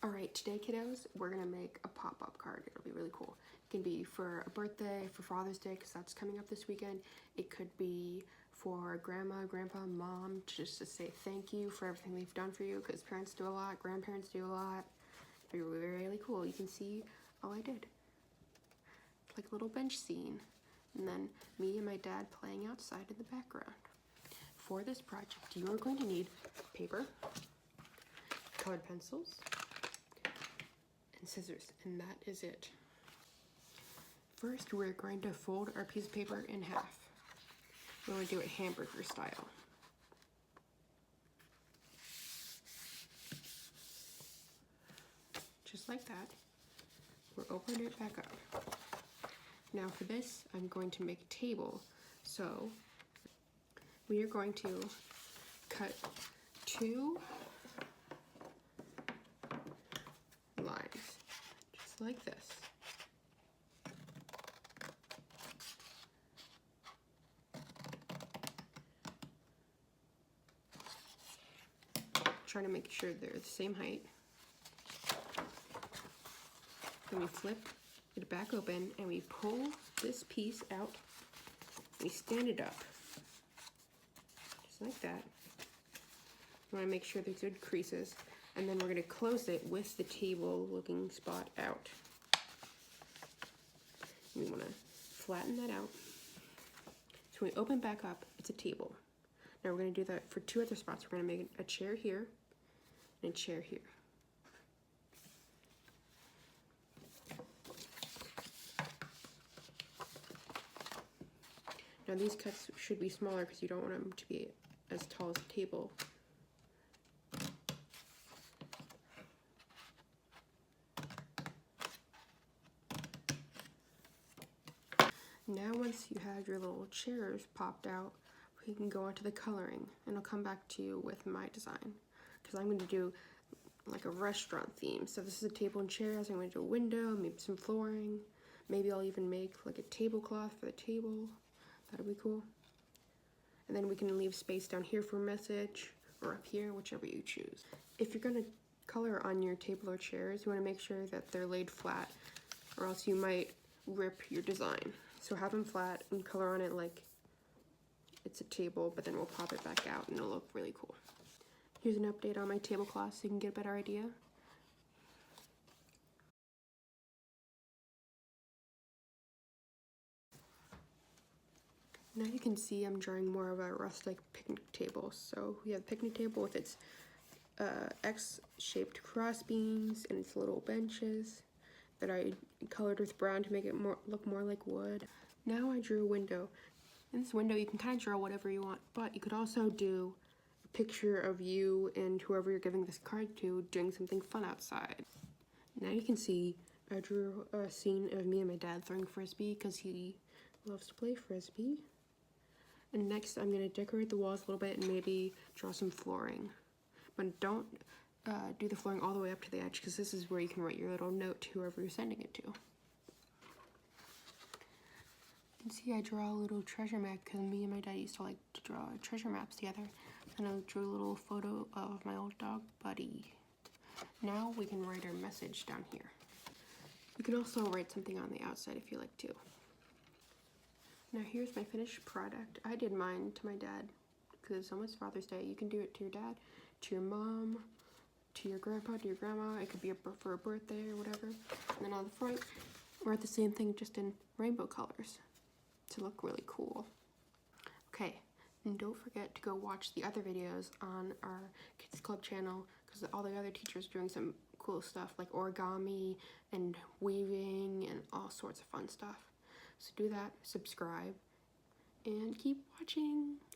Alright, today kiddos, we're gonna make a pop-up card. It'll be really cool. It can be for a birthday, for Father's Day, because that's coming up this weekend. It could be for grandma, grandpa, mom, just to say thank you for everything they've done for you, because parents do a lot, grandparents do a lot. It'll be really, really cool. You can see all I did. Like a little bench scene. And then me and my dad playing outside in the background. For this project, you are going to need paper, colored pencils, and scissors, and that is it. First, we're going to fold our piece of paper in half. We're going to do it hamburger style. Just like that. We're opening it back up. Now for this, I'm going to make a table. So we are going to cut 2 lines, just like this. Trying to make sure they're the same height. Then we flip it back open and we pull this piece out. We stand it up, just like that. You want to make sure there's good creases, and then we're going to close it with the table looking spot out. We want to flatten that out. So when we open back up, it's a table. Now we're going to do that for 2 other spots. We're going to make a chair here and a chair here. Now these cuts should be smaller because you don't want them to be as tall as the table. Now once you have your little chairs popped out, we can go on to the coloring, and I'll come back to you with my design because I'm going to do like a restaurant theme. So this is a table and chairs. I'm going to do a window, maybe some flooring. Maybe I'll even make like a tablecloth for the table. That'll be cool. And then we can leave space down here for a message, or up here, whichever you choose. If you're going to color on your table or chairs, you want to make sure that they're laid flat, or else you might rip your design. So have them flat and color on it like it's a table, but then we'll pop it back out and it'll look really cool. Here's an update on my tablecloth so you can get a better idea. Now you can see I'm drawing more of a rustic picnic table. So we have a picnic table with its X-shaped crossbeams and its little benches that I colored with brown to make it look more like wood. Now I drew a window. In this window you can kind of draw whatever you want, but you could also do a picture of you and whoever you're giving this card to doing something fun outside. Now you can see I drew a scene of me and my dad throwing frisbee because he loves to play frisbee. And next I'm going to decorate the walls a little bit and maybe draw some flooring. But don't do the flooring all the way up to the edge because this is where you can write your little note to whoever you're sending it to. You can see I draw a little treasure map because me and my dad used to like to draw treasure maps together. And I drew a little photo of my old dog, Buddy. Now we can write our message down here. You can also write something on the outside if you like to. Now here's my finished product. I did mine to my dad because it's almost Father's Day. You can do it to your dad, to your mom, to your grandpa, to your grandma. It could be for a birthday or whatever. And then on the front, write the same thing just in rainbow colors to look really cool. Okay, and don't forget to go watch the other videos on our Kids Club channel because all the other teachers are doing some cool stuff like origami and weaving and all sorts of fun stuff. So do that, subscribe, and keep watching.